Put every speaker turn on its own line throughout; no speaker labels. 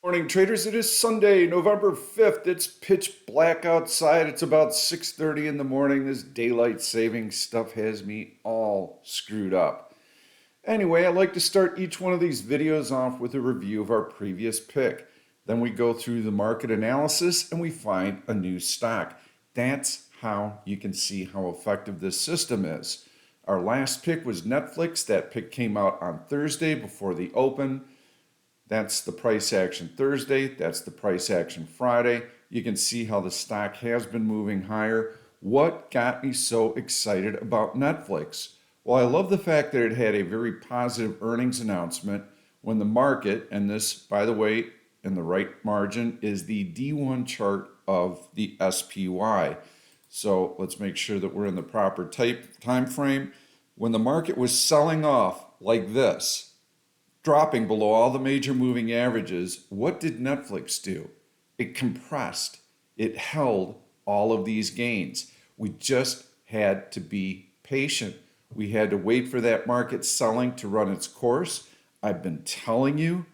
Morning traders, it is Sunday, November 5th. It's pitch black outside. It's about 6:30 in the morning. This daylight saving stuff has me all screwed up. Anyway, I like to start each one of these videos off with a review of our previous pick. Then we go through the market analysis and we find a new stock. That's how you can see how effective this system is. Our last pick was Netflix. That pick came out on Thursday before the open. That's the price action Thursday. That's the price action Friday. You can see how the stock has been moving higher. What got me so excited about Netflix? Well, I love the fact that it had a very positive earnings announcement when the market, and this, by the way, in the right margin, is the D1 chart of the SPY. So let's make sure that we're in the proper time frame. When the market was selling off like this, dropping below all the major moving averages, what did Netflix do? It compressed. It held all of these gains. We just had to be patient. We had to wait for that market selling to run its course. I've been telling you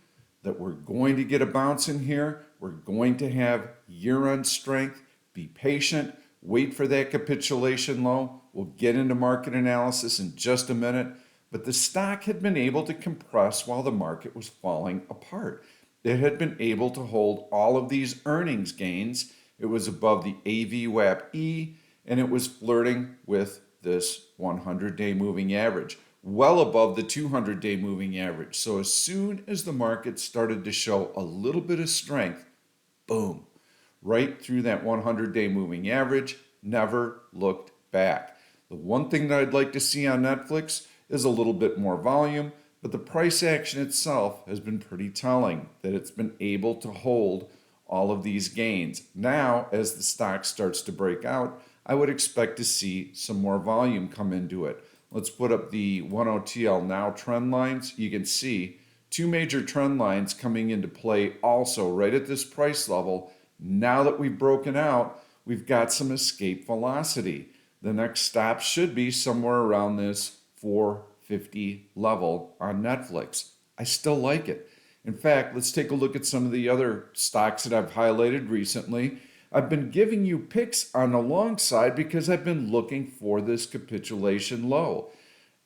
that we're going to get a bounce in here. We're going to have year-end strength. Be patient. Wait for that capitulation low. We'll get into market analysis in just a minute. But the stock had been able to compress while the market was falling apart. It had been able to hold all of these earnings gains. It was above the AVWAP-E, and it was flirting with this 100-day moving average, well above the 200-day moving average. So as soon as the market started to show a little bit of strength, boom, right through that 100-day moving average, never looked back. The one thing that I'd like to see on Netflix is a little bit more volume, but the price action itself has been pretty telling that it's been able to hold all of these gains. Now, as the stock starts to break out, I would expect to see some more volume come into it. Let's put up the 10TL now trend lines. You can see two major trend lines coming into play also right at this price level. Now that we've broken out, we've got some escape velocity. The next stop should be somewhere around this 450 level on Netflix. I still like it. In fact, let's take a look at some of the other stocks that I've highlighted recently. I've been giving you picks on the long side because I've been looking for this capitulation low.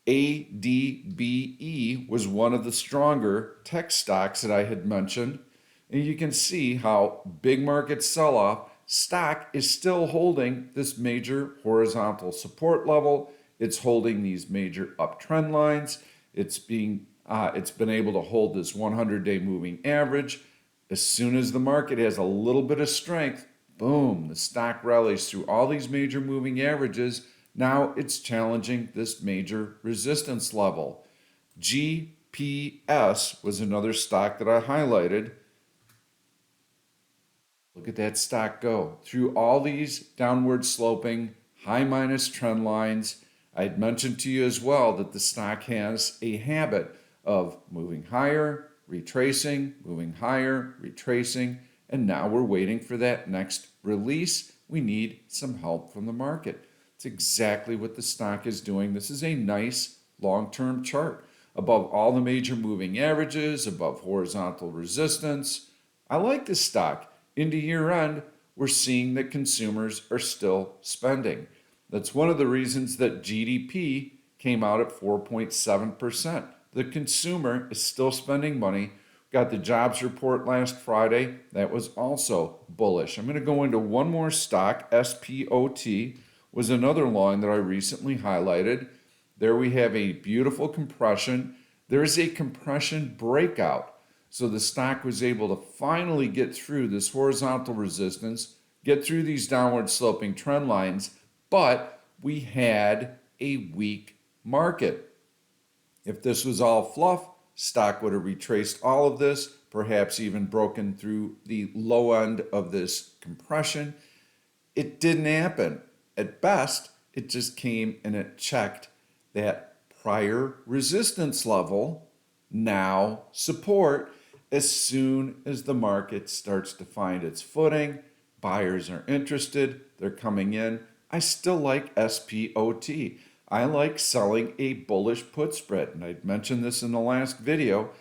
ADBE was one of the stronger tech stocks that I had mentioned. And you can see how big market sell-off, stock is still holding this major horizontal support level. It's holding these major uptrend lines. It's been able to hold this 100-day moving average. As soon as the market has a little bit of strength, boom, the stock rallies through all these major moving averages. Now it's challenging this major resistance level. GPS was another stock that I highlighted. Look at that stock go through all these downward sloping high minus trend lines. I'd mentioned to you as well that the stock has a habit of moving higher, retracing, moving higher, retracing, and now we're waiting for that next release. We need some help from the market. It's exactly what the stock is doing. This is a nice long-term chart above all the major moving averages, above horizontal resistance. I like this stock. Into year end, we're seeing that consumers are still spending. That's one of the reasons that GDP came out at 4.7%. The consumer is still spending money. Got the jobs report last Friday. That was also bullish. I'm going to go into one more stock. SPOT was another long that I recently highlighted. There we have a beautiful compression. There's a compression breakout. So the stock was able to finally get through this horizontal resistance, get through these downward sloping trend lines, but we had a weak market. If this was all fluff, stock would have retraced all of this, perhaps even broken through the low end of this compression. It didn't happen. At best, it just came and it checked that prior resistance level, now support. As soon as the market starts to find its footing, buyers are interested, they're coming in. I still like SPOT. I like selling a bullish put spread, and I mentioned this in the last video.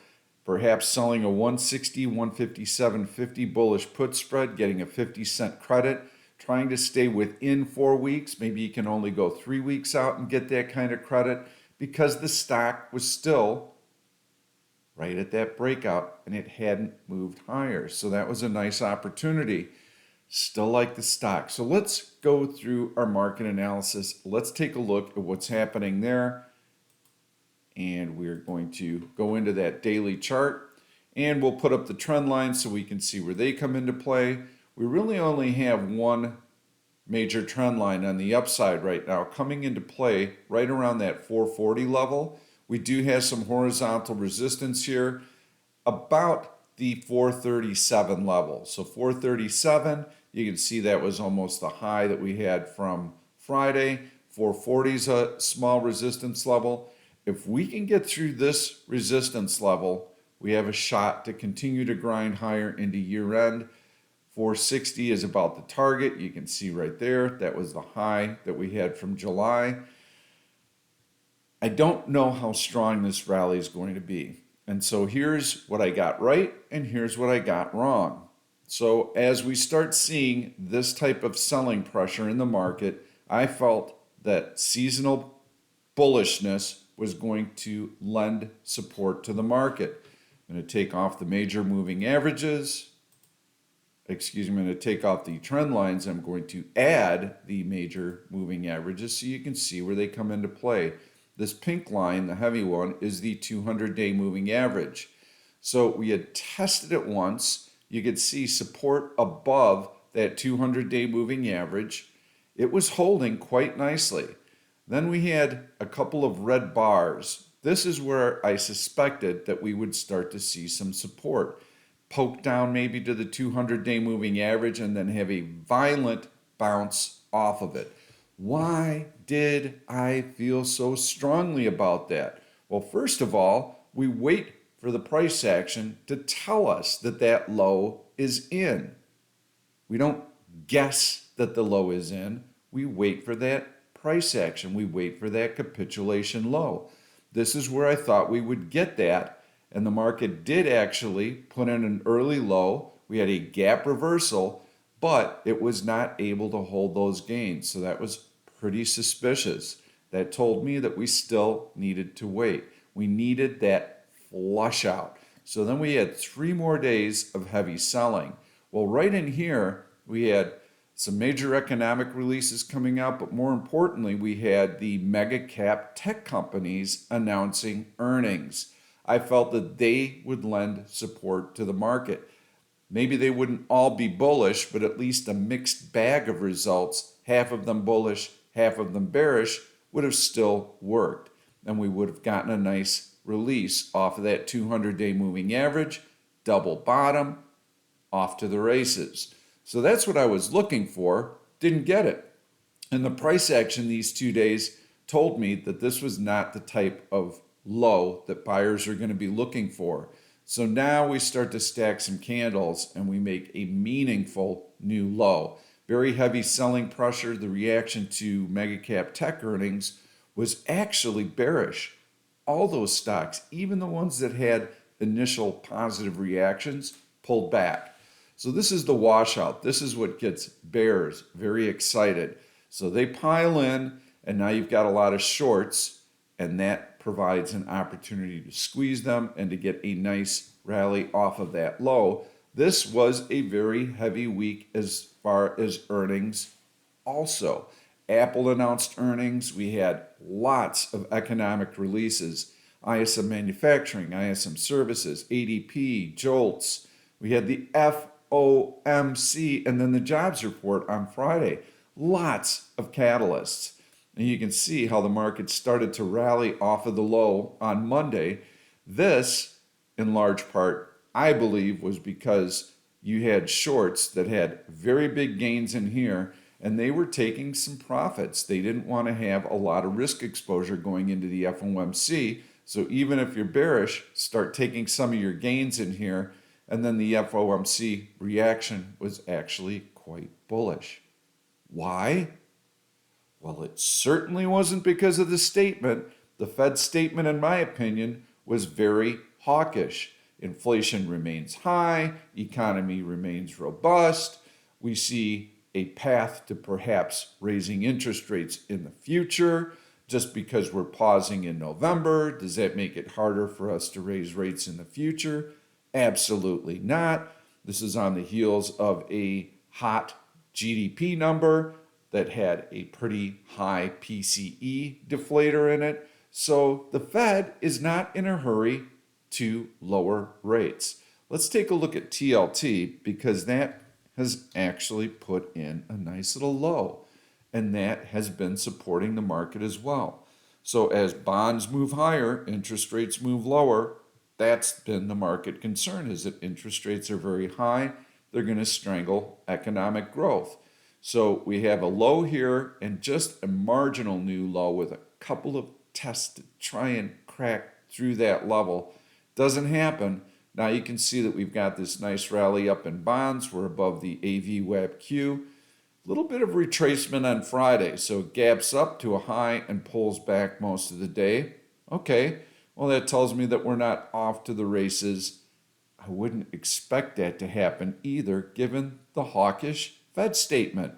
perhaps selling a 160, 157.50 bullish put spread, getting a 50-cent credit, trying to stay within 4 weeks. Maybe you can only go 3 weeks out and get that kind of credit because the stock was still right at that breakout and it hadn't moved higher. So that was a nice opportunity. Still like the stock. So let's go through our market analysis. Let's take a look at what's happening there. And we're going to go into that daily chart and we'll put up the trend line so we can see where they come into play. We really only have one major trend line on the upside right now coming into play right around that 440 level. We do have some horizontal resistance here about the 437 level. So 437, you can see that was almost the high that we had from Friday. 440 is a small resistance level. If we can get through this resistance level, we have a shot to continue to grind higher into year end. 460 is about the target. You can see right there, that was the high that we had from July. I don't know how strong this rally is going to be. And so here's what I got right and here's what I got wrong. So as we start seeing this type of selling pressure in the market, I felt that seasonal bullishness was going to lend support to the market. I'm going to take off the major moving averages. I'm going to take off the trend lines. I'm going to add the major moving averages so you can see where they come into play. This pink line, the heavy one, is the 200-day moving average. So we had tested it once. You could see support above that 200-day moving average. It was holding quite nicely. Then we had a couple of red bars. This is where I suspected that we would start to see some support. Poke down maybe to the 200-day moving average and then have a violent bounce off of it. Why did I feel so strongly about that? Well, first of all, we wait for the price action to tell us that that low is in. We don't guess that the low is in. We wait for that price action. We wait for that capitulation low. This is where I thought we would get that, and the market did actually put in an early low. We had a gap reversal, but it was not able to hold those gains. So that was pretty suspicious. That told me that we still needed to wait. We needed that flush out. So then we had 3 more days of heavy selling. Well, right in here, we had some major economic releases coming out, but more importantly, we had the mega cap tech companies announcing earnings. I felt that they would lend support to the market. Maybe they wouldn't all be bullish, but at least a mixed bag of results, half of them bullish, half of them bearish, would have still worked. And we would have gotten a nice release off of that 200-day moving average, double bottom, off to the races. So that's what I was looking for, didn't get it. And the price action these 2 days told me that this was not the type of low that buyers are going to be looking for. So now we start to stack some candles and we make a meaningful new low. Very heavy selling pressure. The reaction to mega cap tech earnings was actually bearish. All those stocks, even the ones that had initial positive reactions, pulled back. So this is the washout. This is what gets bears very excited. So they pile in, and now you've got a lot of shorts, and that provides an opportunity to squeeze them and to get a nice rally off of that low. This was a very heavy week as far as earnings also. Apple announced earnings. We had lots of economic releases. ISM Manufacturing, ISM Services, ADP, Jolts. We had the FOMC and then the jobs report on Friday. Lots of catalysts. And you can see how the market started to rally off of the low on Monday. This, in large part, I believe, was because you had shorts that had very big gains in here, and they were taking some profits. They didn't want to have a lot of risk exposure going into the FOMC. So even if you're bearish, start taking some of your gains in here, and then the FOMC reaction was actually quite bullish. Why? Well, it certainly wasn't because of the statement. The Fed statement, in my opinion, was very hawkish. Inflation remains high, economy remains robust. We see a path to perhaps raising interest rates in the future. Just because we're pausing in November, does that make it harder for us to raise rates in the future? Absolutely not. This is on the heels of a hot GDP number that had a pretty high PCE deflator in it. So the Fed is not in a hurry to lower rates. Let's take a look at TLT because that has actually put in a nice little low, and that has been supporting the market as well. So as bonds move higher, interest rates move lower. That's been the market concern, is that interest rates are very high. They're going to strangle economic growth. So we have a low here and just a marginal new low with a couple of tests to try and crack through that level. Doesn't happen. Now you can see that we've got this nice rally up in bonds. We're above the AV/WABQ. A little bit of retracement on Friday, so it gaps up to a high and pulls back most of the day. Okay, well that tells me that we're not off to the races. I wouldn't expect that to happen either, given the hawkish Fed statement.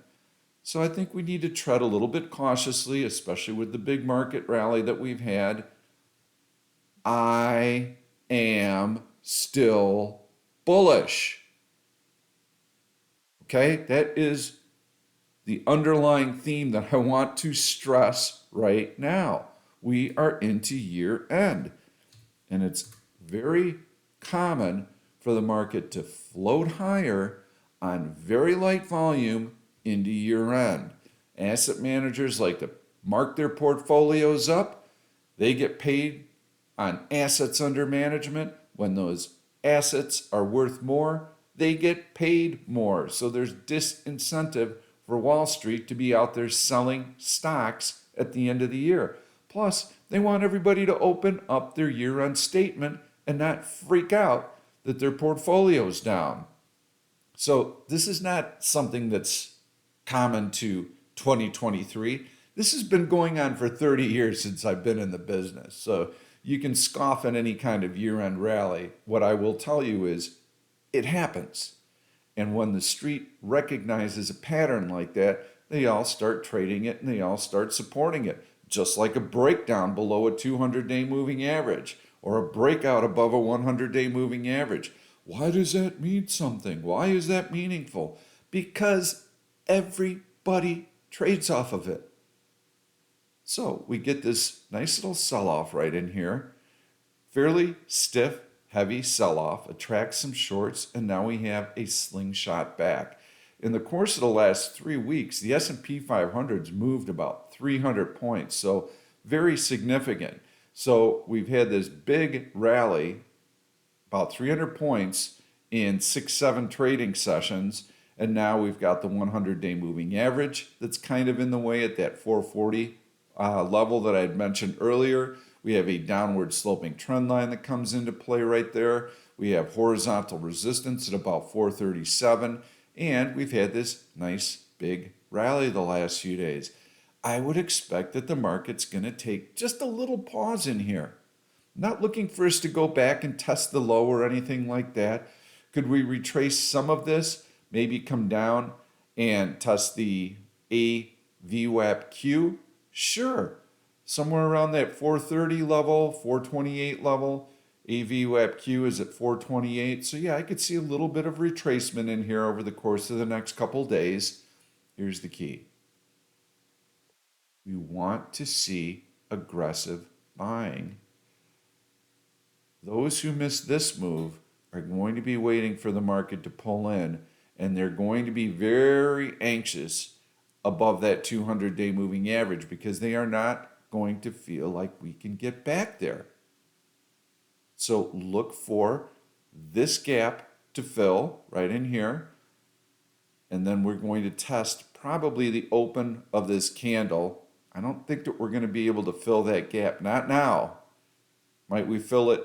So I think we need to tread a little bit cautiously, especially with the big market rally that we've had. I am still bullish. Okay, that is the underlying theme that I want to stress right now. We are into year end, and it's very common for the market to float higher on very light volume into year end. Asset managers like to mark their portfolios up. They get paid on assets under management. When those assets are worth more, they get paid more. So there's disincentive for Wall Street to be out there selling stocks at the end of the year. Plus, they want everybody to open up their year-end statement and not freak out that their portfolio's down. So this is not something that's common to 2023. This has been going on for 30 years since I've been in the business. So you can scoff at any kind of year-end rally. What I will tell you is it happens. And when the street recognizes a pattern like that, they all start trading it and they all start supporting it. Just like a breakdown below a 200-day moving average or a breakout above a 100-day moving average. Why does that mean something? Why is that meaningful? Because everybody trades off of it. So we get this nice little sell-off right in here. Fairly stiff, heavy sell-off, attracts some shorts, and now we have a slingshot back. In the course of the last 3 weeks, the S&P 500's moved about 300 points, so very significant. So we've had this big rally, about 300 points in 6-7 trading sessions, and now we've got the 100-day moving average that's kind of in the way at that 440 level that I had mentioned earlier. We have a downward sloping trend line that comes into play right there. We have horizontal resistance at about 437, and we've had this nice big rally the last few days. I would expect that the market's going to take just a little pause in here. Not looking for us to go back and test the low or anything like that. Could we retrace some of this? Maybe come down and test the AVWAP-Q? Sure. Somewhere around that 430 level, 428 level. AVWAP-Q is at 428. So yeah, I could see a little bit of retracement in here over the course of the next couple days. Here's the key. We want to see aggressive buying. Those who miss this move are going to be waiting for the market to pull in, and they're going to be very anxious above that 200-day moving average because they are not going to feel like we can get back there. So look for this gap to fill right in here, and then we're going to test probably the open of this candle. I don't think that we're going to be able to fill that gap, not now. Might we fill it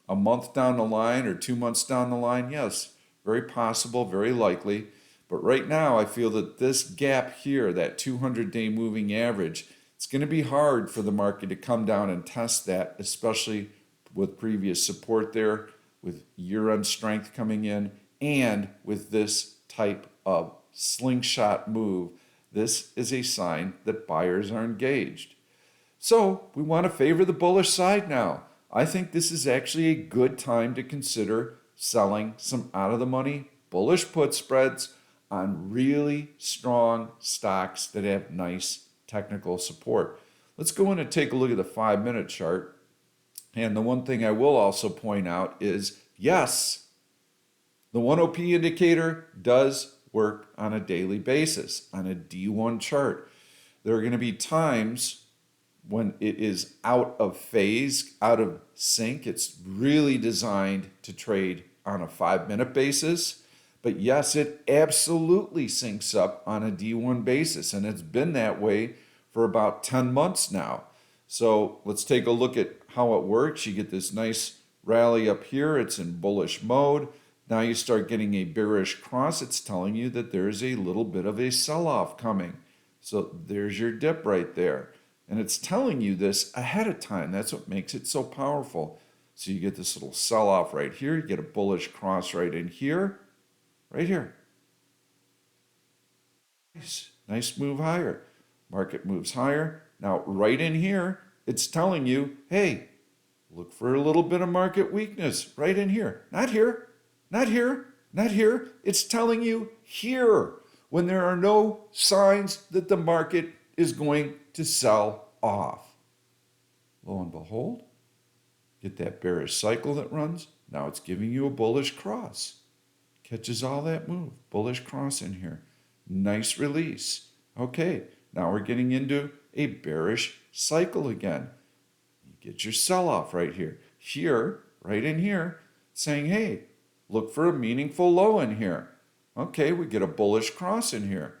a month down the line or 2 months down the line? Yes, very possible, very likely. But right now, I feel that this gap here, that 200-day moving average, it's going to be hard for the market to come down and test that, especially with previous support there. with year-end strength coming in and with this type of slingshot move, this is a sign that buyers are engaged. So we want to favor the bullish side now. I think this is actually a good time to consider selling some out of the money bullish put spreads on really strong stocks that have nice technical support. Let's go in and take a look at the 5-minute chart. And the one thing I will also point out is, yes, the OneOp indicator does work on a daily basis, on a D1 chart. There are going to be times when it is out of phase, out of sync. It's really designed to trade on a 5-minute basis. But yes, it absolutely syncs up on a D1 basis, and it's been that way for about 10 months now. So let's take a look at how it works. You get this nice rally up here. It's in bullish mode. Now you start getting a bearish cross. It's telling you that there's a little bit of a sell-off coming. So there's your dip right there. And it's telling you this ahead of time. That's what makes it so powerful. So you get this little sell-off right here. You get a bullish cross right in here. Right here. Nice move higher. Market moves higher. Now, right in here, it's telling you, hey, look for a little bit of market weakness right in here. Not here, not here, not here. It's telling you here when there are no signs that the market is going to sell off. Lo and behold, get that bearish cycle that runs. Now it's giving you a bullish cross. Catches all that move. Bullish cross in here. Nice release. Okay, now we're getting into a bearish cycle again. You get your sell-off right here. Here, right in here, saying, hey, look for a meaningful low in here. Okay, we get a bullish cross in here.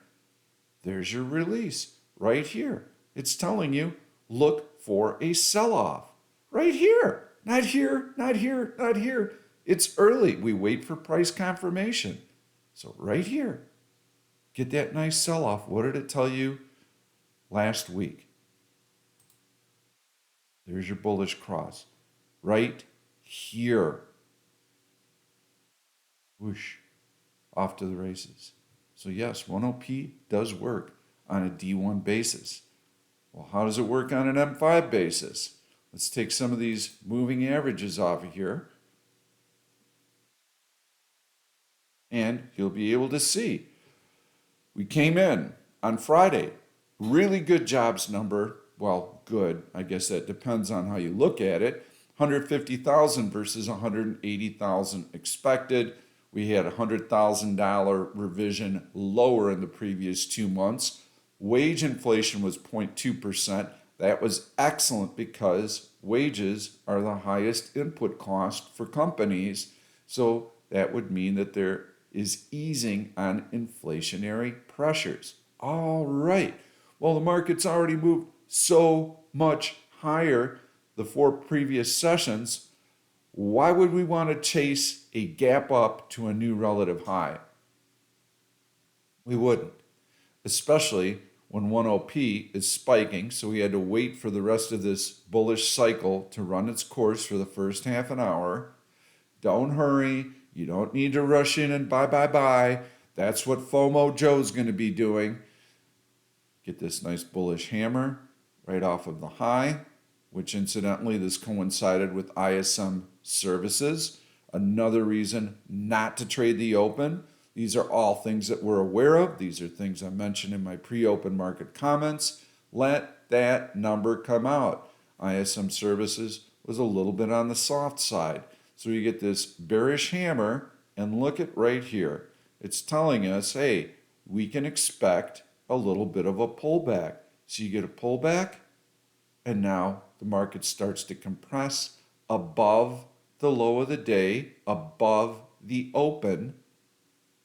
There's your release right here. It's telling you, look for a sell-off. Right here. Not here, not here, not here. It's early. We wait for price confirmation. So right here, get that nice sell-off. What did it tell you last week? There's your bullish cross. Right here. Whoosh. Off to the races. So yes, OneOp does work on a D1 basis. Well, how does it work on an M5 basis? Let's take some of these moving averages off of here. And you'll be able to see. We came in on Friday. Really good jobs number. Well, good. I guess that depends on how you look at it. 150,000 versus 180,000 expected. We had a $100,000 revision lower in the previous 2 months. Wage inflation was 0.2%. That was excellent because wages are the highest input cost for companies. So that would mean that there is easing on inflationary pressures. All right. Well, the market's already moved so much higher the 4 previous sessions. Why would we want to chase a gap up to a new relative high? We wouldn't, especially when OneOp is spiking. So we had to wait for the rest of this bullish cycle to run its course for the first half an hour. Don't hurry. You don't need to rush in and buy. That's what FOMO Joe's going to be doing. Get this nice bullish hammer right off of the high, which incidentally, this coincided with ISM services. Another reason not to trade the open. These are all things that we're aware of. These are things I mentioned in my pre-open market comments. Let that number come out. ISM services was a little bit on the soft side. So you get this bearish hammer, and look at right here. It's telling us, hey, we can expect a little bit of a pullback. So you get a pullback, and now the market starts to compress above the low of the day, above the open.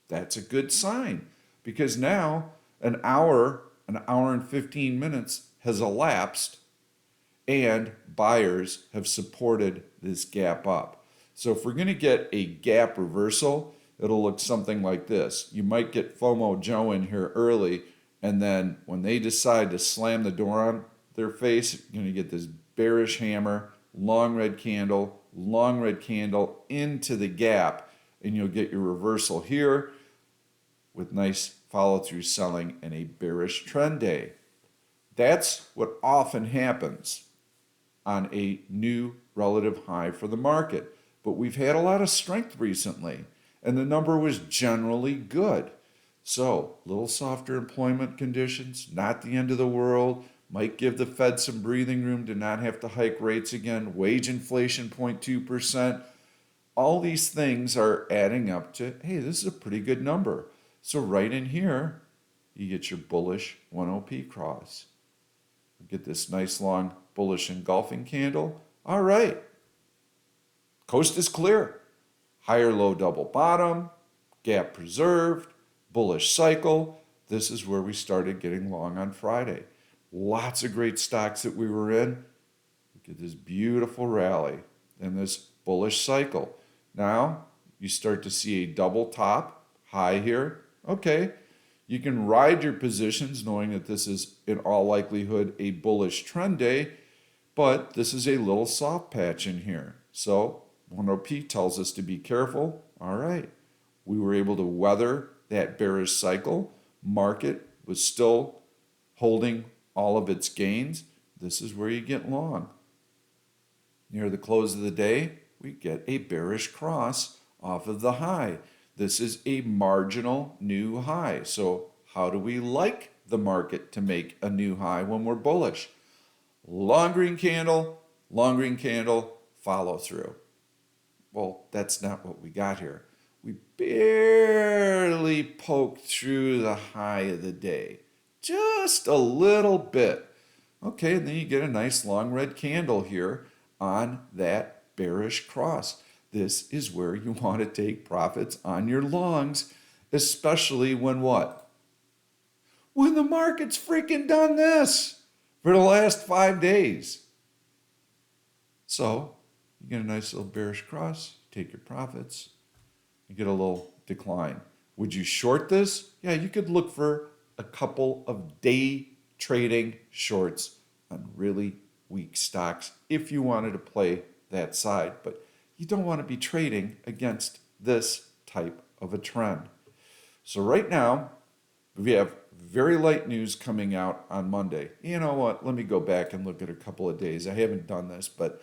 That's a good sign because now an hour and 15 minutes has elapsed and buyers have supported this gap up. So if we're going to get a gap reversal, it'll look something like this. You might get FOMO Joe in here early, and then when they decide to slam the door on their face, you're going to get this bearish hammer, long red candle, long red candle into the gap, and you'll get your reversal here with nice follow through selling and a bearish trend day. That's what often happens on a new relative high for the market. But we've had a lot of strength recently, and the number was generally good. So, little softer employment conditions, not the end of the world, might give the Fed some breathing room to not have to hike rates again. Wage inflation 0.2%. All these things are adding up to, hey, this is a pretty good number. So right in here, you get your bullish 1OP cross. Get this nice long bullish engulfing candle. All right. Coast is clear. Higher low double bottom, gap preserved, bullish cycle. This is where we started getting long on Friday. Lots of great stocks that we were in. Look at this beautiful rally and this bullish cycle. Now you start to see a double top high here. Okay, you can ride your positions knowing that this is in all likelihood a bullish trend day, but this is a little soft patch in here. So 1OP tells us to be careful. All right, we were able to weather that bearish cycle. Market was still holding all of its gains. This is where you get long. Near the close of the day, we get a bearish cross off of the high. This is a marginal new high. So how do we like the market to make a new high when we're bullish? Long green candle, follow through. Well, that's not what we got here. We barely poked through the high of the day. Just a little bit. Okay, and then you get a nice long red candle here on that bearish cross. This is where you want to take profits on your longs, especially when what? When the market's freaking done this for the last 5 days. So you get a nice little bearish cross, take your profits, you get a little decline. Would you short this? Yeah, you could look for a couple of day trading shorts on really weak stocks if you wanted to play that side. But you don't want to be trading against this type of a trend. So right now, we have very light news coming out on Monday. You know what? Let me go back and look at a couple of days. I haven't done this, but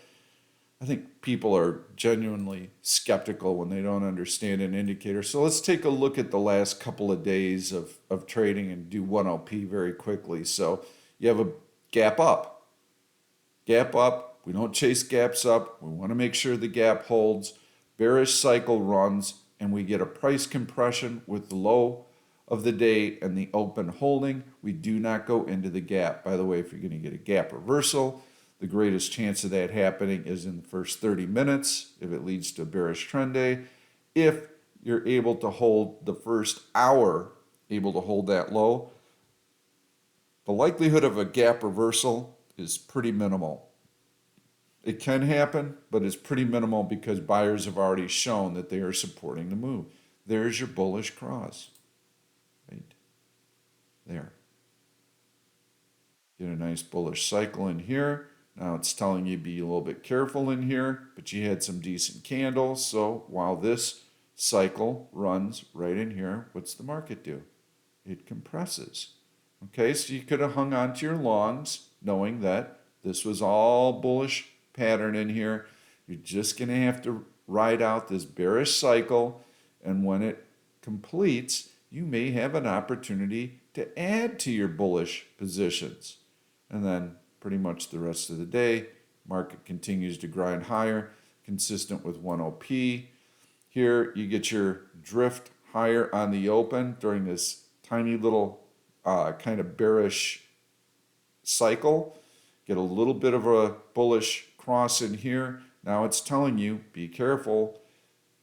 I think people are genuinely skeptical when they don't understand an indicator. So let's take a look at the last couple of days of trading and do 1OP very quickly. So you have a gap up. Gap up. We don't chase gaps up. We want to make sure the gap holds. Bearish cycle runs, and we get a price compression with the low of the day and the open holding. We do not go into the gap. By the way, if you're going to get a gap reversal, the greatest chance of that happening is in the first 30 minutes if it leads to a bearish trend day. If you're able to hold the first hour, able to hold that low, the likelihood of a gap reversal is pretty minimal. It can happen, but it's pretty minimal because buyers have already shown that they are supporting the move. There's your bullish cross. Right there. Get a nice bullish cycle in here. Now it's telling you be a little bit careful in here, but you had some decent candles. So while this cycle runs right in here, what's the market do? It compresses. Okay, so you could have hung on to your longs knowing that this was all bullish pattern in here. You're just going to have to ride out this bearish cycle, and when it completes, you may have an opportunity to add to your bullish positions. And then pretty much the rest of the day, market continues to grind higher, consistent with 1OP. Here you get your drift higher on the open during this tiny little kind of bearish cycle. Get a little bit of a bullish cross in here. Now it's telling you, be careful.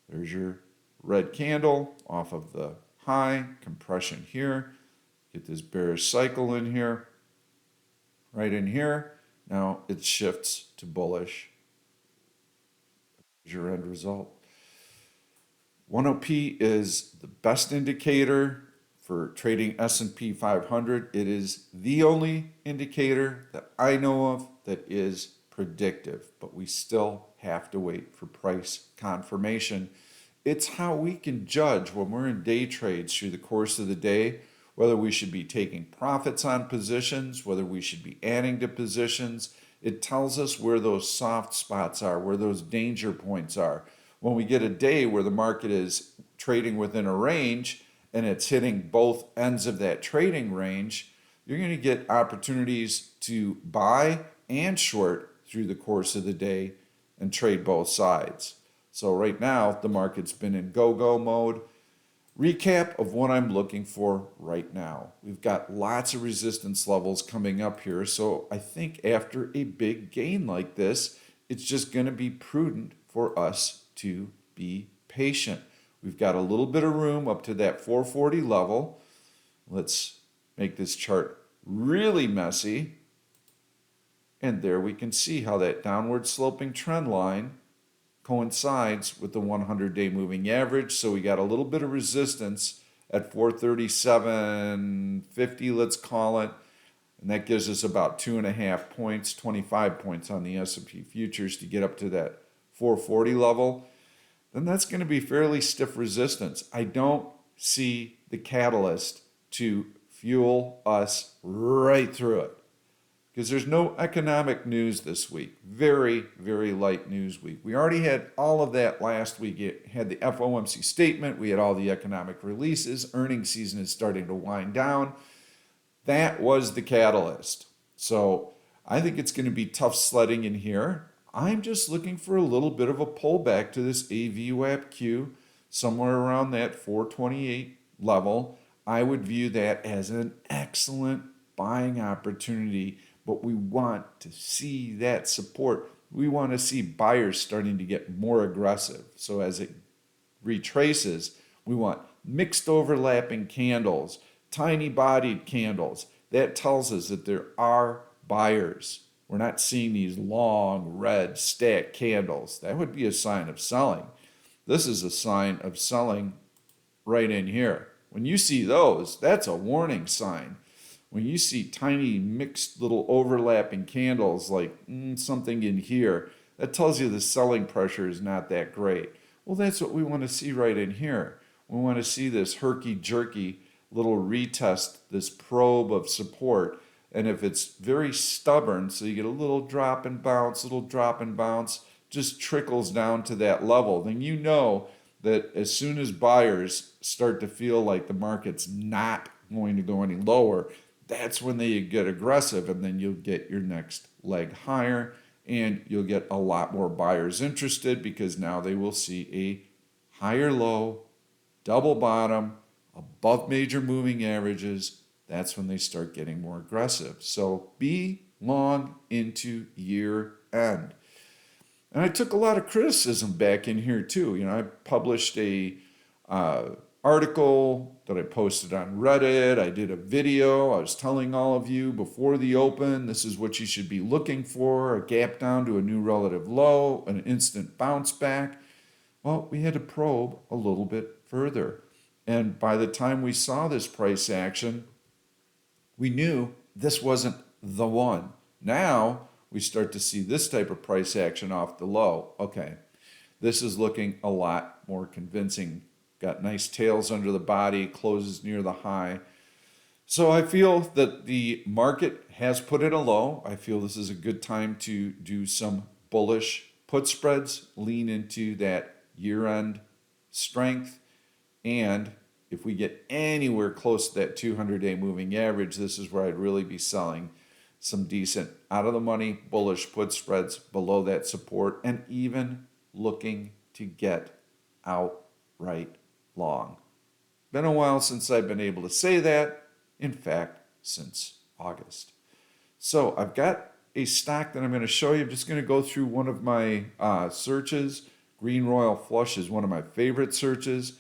There's your red candle off of the high, compression here. Get this bearish cycle in here, right in here. Now it shifts to bullish. Here's your end result. 1OP is the best indicator for trading S&P 500. It is the only indicator that I know of that is predictive, but we still have to wait for price confirmation. It's how we can judge when we're in day trades through the course of the day whether we should be taking profits on positions, whether we should be adding to positions. It tells us where those soft spots are, where those danger points are. When we get a day where the market is trading within a range and it's hitting both ends of that trading range, you're going to get opportunities to buy and short through the course of the day and trade both sides. So right now, the market's been in go-go mode. Recap of what I'm looking for right now. We've got lots of resistance levels coming up here, so I think after a big gain like this, it's just going to be prudent for us to be patient. We've got a little bit of room up to that 440 level. Let's make this chart really messy. And there we can see how that downward sloping trend line coincides with the 100-day moving average. So we got a little bit of resistance at 437.50, let's call it. And that gives us about 2.5 points, 25 points on the S&P futures to get up to that 440 level. Then that's going to be fairly stiff resistance. I don't see the catalyst to fuel us right through it, because there's no economic news this week. Very, very light news week. We already had all of that last week. It had the FOMC statement. We had all the economic releases. Earnings season is starting to wind down. That was the catalyst. So I think it's going to be tough sledding in here. I'm just looking for a little bit of a pullback to this AVWAP-Q, somewhere around that 428 level. I would view that as an excellent buying opportunity. But we want to see that support. We want to see buyers starting to get more aggressive. So as it retraces, we want mixed overlapping candles, tiny bodied candles. That tells us that there are buyers. We're not seeing these long red stacked candles. That would be a sign of selling. This is a sign of selling right in here. When you see those, that's a warning sign. When you see tiny mixed little overlapping candles like something in here, that tells you the selling pressure is not that great. Well, that's what we want to see right in here. We want to see this herky-jerky little retest, this probe of support. And if it's very stubborn, so you get a little drop and bounce, just trickles down to that level, then you know that as soon as buyers start to feel like the market's not going to go any lower, that's when they get aggressive, and then you'll get your next leg higher, and you'll get a lot more buyers interested because now they will see a higher low, double bottom, above major moving averages. That's when they start getting more aggressive. So be long into year end. And I took a lot of criticism back in here too. I published a article that I posted on Reddit. I did a video. I was telling all of you before the open, this is what you should be looking for: a gap down to a new relative low, an instant bounce back. Well, we had to probe a little bit further. And by the time we saw this price action, we knew this wasn't the one. Now we start to see this type of price action off the low. Okay, this is looking a lot more convincing. Got nice tails under the body, closes near the high. So I feel that the market has put in a low. I feel this is a good time to do some bullish put spreads, lean into that year-end strength. And if we get anywhere close to that 200-day moving average, this is where I'd really be selling some decent out-of-the-money bullish put spreads below that support, and even looking to get outright long. Been a while since I've been able to say that. In fact, since August. So I've got a stock that I'm going to show you. I'm just going to go through one of my searches. Green Royal Flush is one of my favorite searches.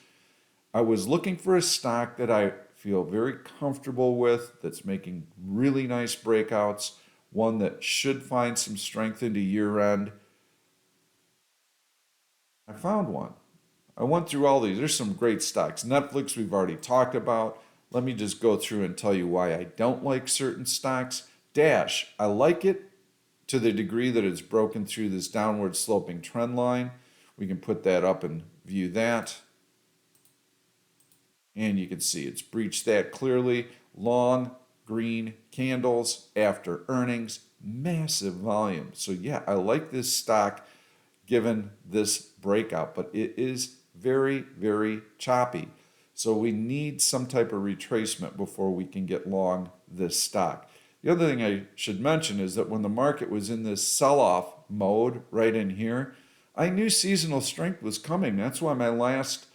I was looking for a stock that I feel very comfortable with, that's making really nice breakouts, one that should find some strength into year end. I found one. I went through all these. There's some great stocks. Netflix, we've already talked about. Let me just go through and tell you why I don't like certain stocks. Dash, I like it, to the degree that it's broken through this downward sloping trend line. We can put that up and view that. And you can see it's breached that clearly. Long green candles after earnings, massive volume. So yeah, I like this stock given this breakout, but it is very, very choppy. So we need some type of retracement before we can get long this stock. The other thing I should mention is that when the market was in this sell-off mode right in here, I knew seasonal strength was coming. That's why my last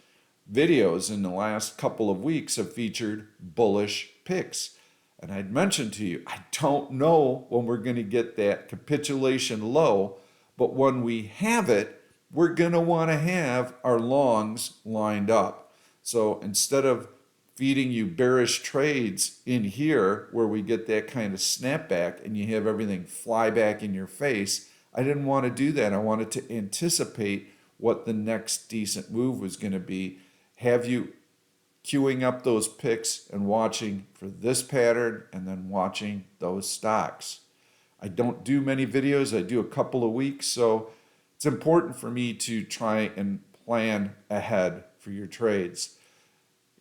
videos in the last couple of weeks have featured bullish picks. And I'd mentioned to you, I don't know when we're going to get that capitulation low, but when we have it, we're going to want to have our longs lined up. So instead of feeding you bearish trades in here where we get that kind of snapback and you have everything fly back in your face, I didn't want to do that. I wanted to anticipate what the next decent move was going to be, have you queuing up those picks and watching for this pattern and then watching those stocks. I don't do many videos. I do a couple of weeks, so it's important for me to try and plan ahead for your trades.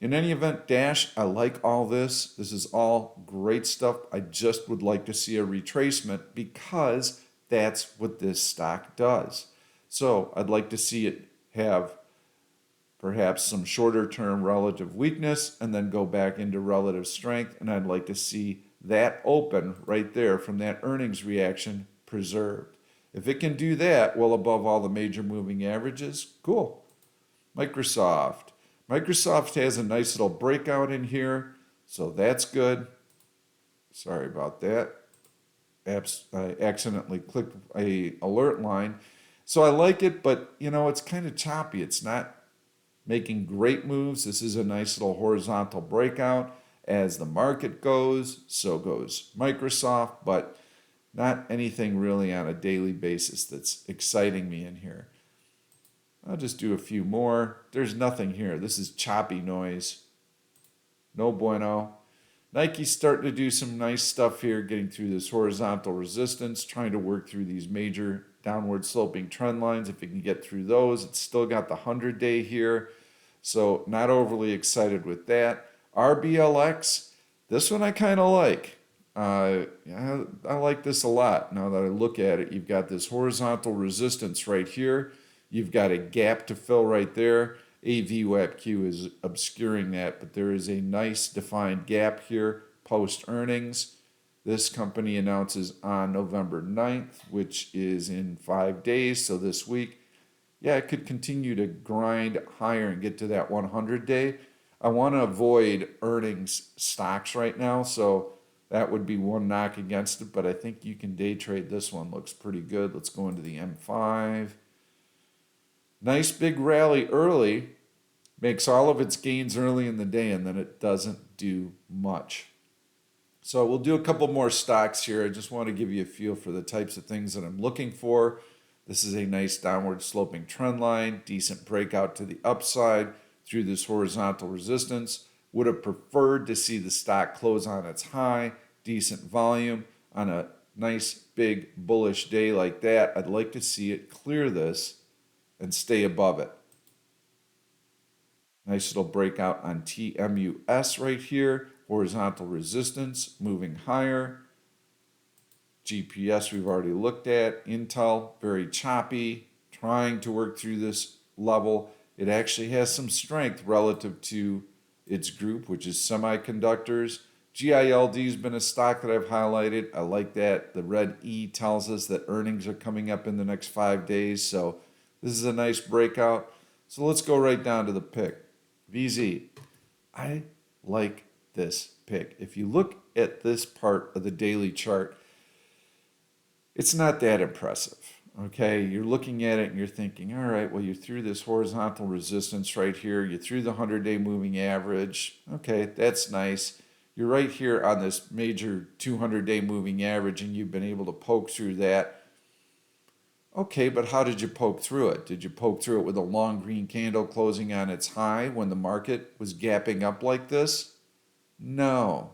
In any event, Dash, I like all this. This is all great stuff. I just would like to see a retracement because that's what this stock does. So I'd like to see it have perhaps some shorter term relative weakness and then go back into relative strength. And I'd like to see that open right there from that earnings reaction preserved. If it can do that well above all the major moving averages, cool. Microsoft. Microsoft has a nice little breakout in here, so that's good. Sorry about that. I accidentally clicked a alert line. So I like it, but you know, it's kind of choppy. It's not making great moves. This is a nice little horizontal breakout. As the market goes, so goes Microsoft, but not anything really on a daily basis that's exciting me in here. I'll just do a few more. There's nothing here. This is choppy noise. No bueno. Nike's starting to do some nice stuff here, getting through this horizontal resistance, trying to work through these major downward sloping trend lines. If it can get through those, it's still got the 100-day here. So not overly excited with that. RBLX, this one I kind of like. Yeah, I like this a lot. Now that I look at it, you've got this horizontal resistance right here. You've got a gap to fill right there. AVWAPQ is obscuring that, but there is a nice defined gap here post earnings. This company announces on November 9th, which is in 5 days, so this week. Yeah, it could continue to grind higher and get to that 100-day. I want to avoid earnings stocks right now, so that would be one knock against it, but I think you can day trade this one. Looks pretty good. Let's go into the M5. Nice big rally early, makes all of its gains early in the day, and then it doesn't do much. So we'll do a couple more stocks here. I just want to give you a feel for the types of things that I'm looking for. This is a nice downward sloping trend line, decent breakout to the upside through this horizontal resistance. Would have preferred to see the stock close on its high, decent volume on a nice big bullish day like that. I'd like to see it clear this and stay above it. Nice little breakout on TMUS right here. Horizontal resistance moving higher. GPS we've already looked at. Intel, very choppy, trying to work through this level. It actually has some strength relative to its group, which is semiconductors. GILD has been a stock that I've highlighted. I like that. The red E tells us that earnings are coming up in the next 5 days, so this is a nice breakout. So let's go right down to the pick. VZ. I like this pick. If you look at this part of the daily chart, it's not that impressive. Okay, you're looking at it and you're thinking, all right, well, you're through this horizontal resistance right here. You're through the 100-day moving average. Okay, that's nice. You're right here on this major 200-day moving average, and you've been able to poke through that. Okay, but how did you poke through it? Did you poke through it with a long green candle closing on its high when the market was gapping up like this? No.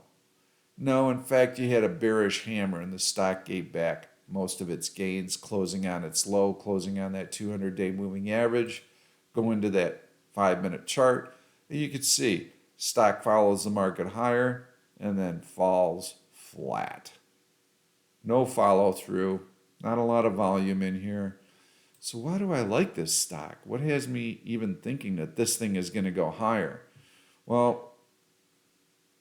No, in fact, you had a bearish hammer and the stock gave back most of its gains closing on its low, closing on that 200-day moving average. Go into that 5-minute chart, and you can see stock follows the market higher and then falls flat. No follow through, not a lot of volume in here. So why do I like this stock? What has me even thinking that this thing is going to go higher? Well,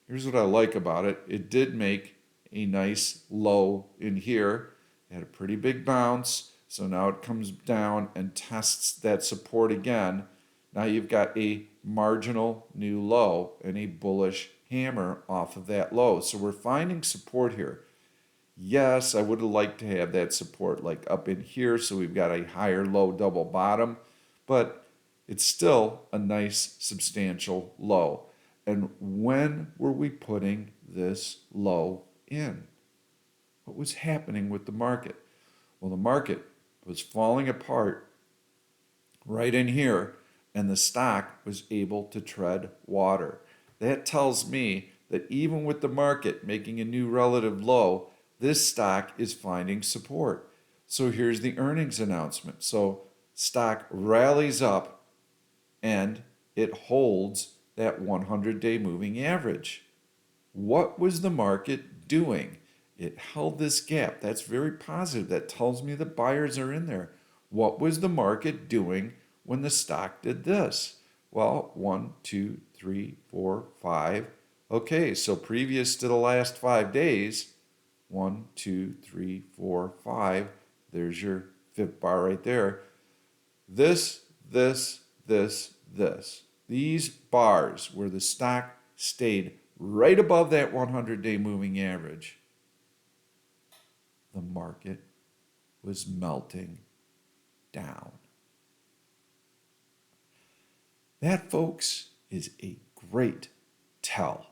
here's what I like about it. It did make a nice low in here. It had a pretty big bounce. So now it comes down and tests that support again. Now you've got a marginal new low and a bullish hammer off of that low. So we're finding support here. Yes, I would have liked to have that support like up in here, so we've got a higher low double bottom, but it's still a nice substantial low. And when were we putting this low in? What was happening with the market? Well, the market was falling apart right in here, and the stock was able to tread water. That tells me that even with the market making a new relative low, this stock is finding support. So here's the earnings announcement. So stock rallies up and it holds that 100-day moving average. What was the market doing? It held this gap. That's very positive. That tells me the buyers are in there. What was the market doing when the stock did this? Well, 1, 2, 3, 4, 5. Okay, so previous to the last 5 days, 1, 2, 3, 4, 5. There's your fifth bar right there. This. These bars where the stock stayed right above that 100-day moving average, the market was melting down. That, folks, is a great tell.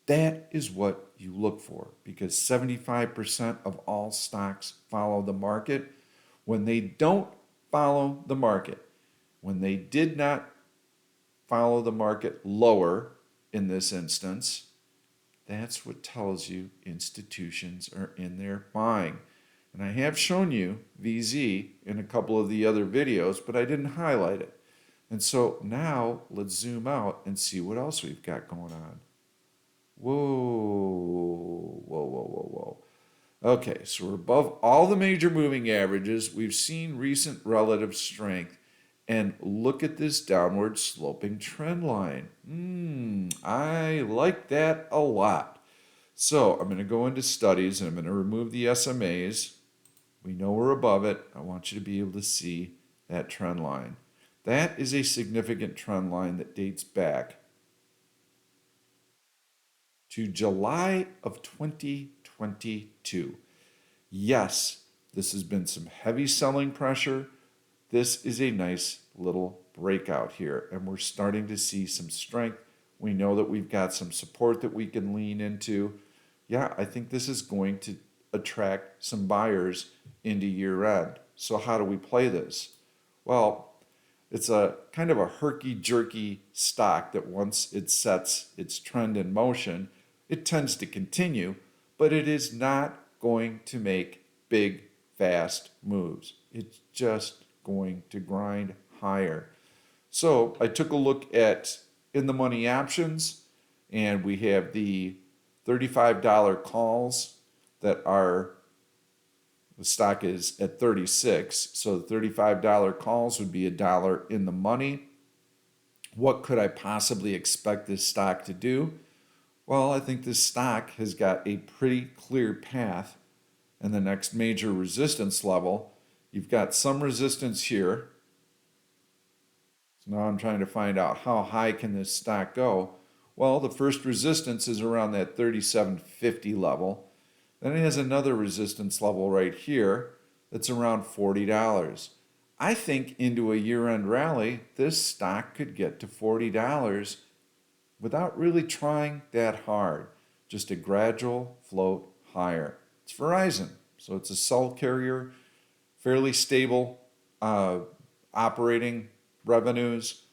That is what you look for, because 75% of all stocks follow the market. When they don't follow the market, when they did not follow the market lower in this instance, that's what tells you institutions are in there buying. And I have shown you VZ in a couple of the other videos, but I didn't highlight it. And so now let's zoom out and see what else we've got going on. Whoa. Okay, so we're above all the major moving averages. We've seen recent relative strength. And look at this downward sloping trend line. I like that a lot. So I'm going to go into studies and I'm going to remove the SMAs. We know we're above it. I want you to be able to see that trend line. That is a significant trend line that dates back to July of 2022. Yes, this has been some heavy selling pressure. This is a nice little breakout here, and we're starting to see some strength. We know that we've got some support that we can lean into. Yeah, I think this is going to attract some buyers into year end. So how do we play this? Well, it's a kind of a herky-jerky stock that once it sets its trend in motion, it tends to continue, but it is not going to make big, fast moves. It's just going to grind higher. So I took a look at in the money options, and we have the $35 calls that are, the stock is at 36, so the $35 calls would be $1 in the money. What could I possibly expect this stock to do? Well, I think this stock has got a pretty clear path, and the next major resistance level, you've got some resistance here. So now I'm trying to find out how high can this stock go. Well, the first resistance is around that 37.50 level. Then it has another resistance level right here that's around $40. I think into a year-end rally, this stock could get to $40 without really trying that hard. Just a gradual float higher. It's Verizon, so it's a cell carrier, fairly stable operating revenues.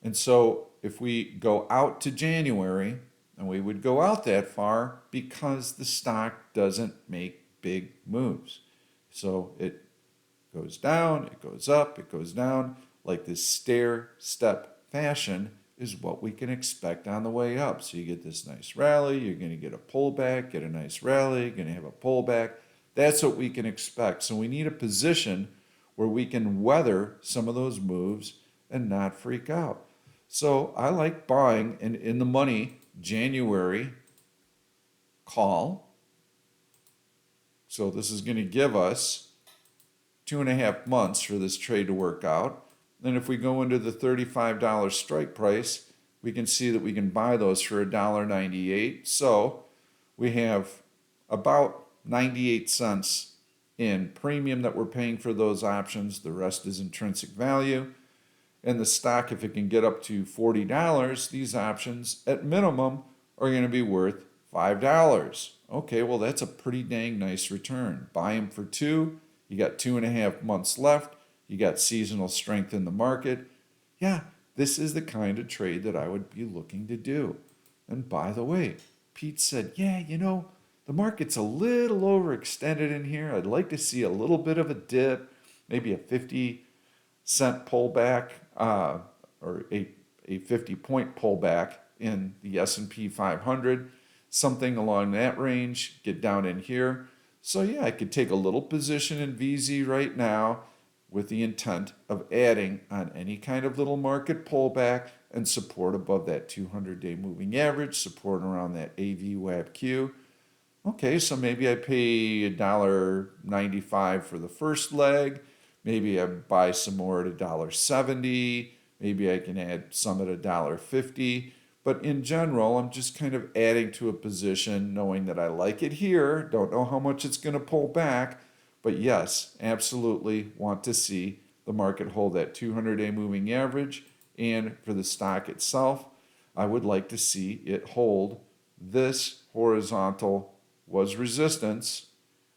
And so if we go out to January, and we would go out that far because the stock doesn't make big moves. So it goes down, it goes up, it goes down, like this stair step fashion is what we can expect on the way up. So you get this nice rally, you're going to get a pullback, get a nice rally, you're going to have a pullback. That's what we can expect. So we need a position where we can weather some of those moves and not freak out. So I like buying an in the money January call. So this is going to give us 2.5 months for this trade to work out. Then if we go into the $35 strike price, we can see that we can buy those for $1.98. So we have about 98 cents in premium that we're paying for those options. The rest is intrinsic value. And the stock, if it can get up to $40, these options at minimum are going to be worth $5. Okay, well, that's a pretty dang nice return. Buy them for 2. You got 2.5 months left. You got seasonal strength in the market. Yeah, this is the kind of trade that I would be looking to do. And by the way, Pete said, yeah, the market's a little overextended in here. I'd like to see a little bit of a dip, maybe a 50-cent pullback or a 50-point pullback in the S&P 500, something along that range, get down in here. So yeah, I could take a little position in VZ right now with the intent of adding on any kind of little market pullback and support above that 200-day moving average, support around that AV/WABQ. Okay, so maybe I pay $1.95 for the first leg. Maybe I buy some more at $1.70. Maybe I can add some at $1.50. But in general, I'm just kind of adding to a position, knowing that I like it here. Don't know how much it's going to pull back. But yes, absolutely want to see the market hold that 200-day moving average. And for the stock itself, I would like to see it hold this horizontal was resistance,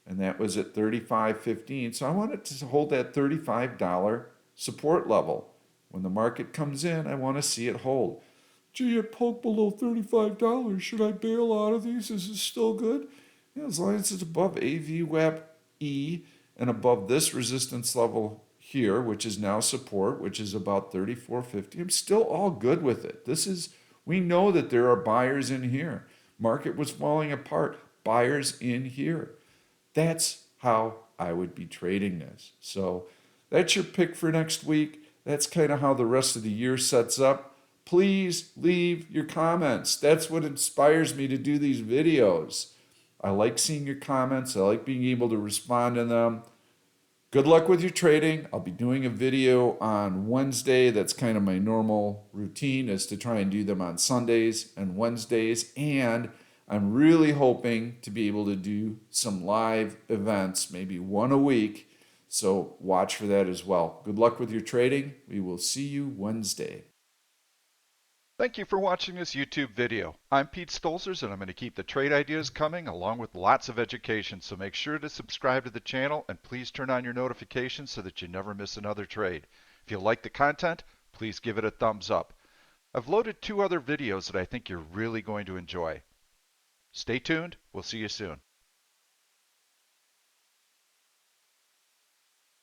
and that was at $35.15. So I want it to hold that $35 support level. When the market comes in, I want to see it hold. Gee, it poked below $35. Should I bail out of these? Is this still good? Yeah, as long as it's above AV/WAP-E and above this resistance level here, which is now support, which is about $34.50, I'm still all good with it. We know that there are buyers in here. Market was falling apart. Buyers in here. That's how I would be trading this. So that's your pick for next week. That's kind of how the rest of the year sets up. Please leave your comments. That's what inspires me to do these videos. I like seeing your comments. I like being able to respond to them. Good luck with your trading. I'll be doing a video on Wednesday. That's kind of my normal routine, is to try and do them on Sundays and Wednesdays. And I'm really hoping to be able to do some live events, maybe one a week. So watch for that as well. Good luck with your trading. We will see you Wednesday.
Thank you for watching this YouTube video. I'm Pete Stolzers, and I'm going to keep the trade ideas coming along with lots of education. So make sure to subscribe to the channel and please turn on your notifications so that you never miss another trade. If you like the content, please give it a thumbs up. I've loaded 2 other videos that I think you're really going to enjoy. Stay tuned. We'll see you soon.